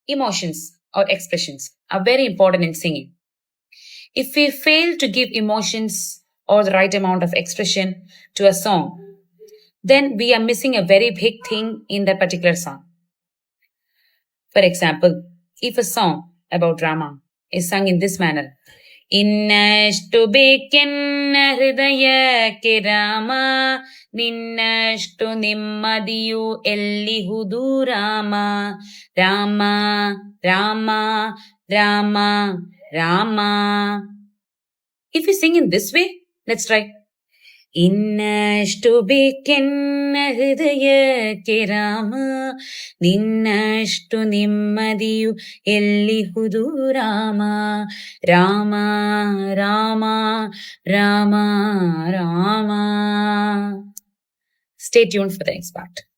Emotions or expressions are very important in singing. If we fail to give emotions or the right amount of expression to a song, then we are missing a very big thing in that particular song. For example, if a song about drama is sung in this manner, ಇನ್ನಷ್ಟು ಬೇಕೆನ್ನ ಹೃದಯಕ್ಕೆ Rama ನಿನ್ನಷ್ಟು ನೆಮ್ಮದಿಯು ಎಲ್ಲಿಹುದು Rama Rama Rama Rama Rama. If we sing in this way, let's try. ಇನ್ನಷ್ಟು ಬೇಕೆನ್ನ ಹೃದಯಕ್ಕೆ Rama ನಿನ್ನಷ್ಟು ನೆಮ್ಮದಿಯು ಎಲ್ಲಿಹುದು Rama Rama Rama Rama Rama. Stay tuned for the next part.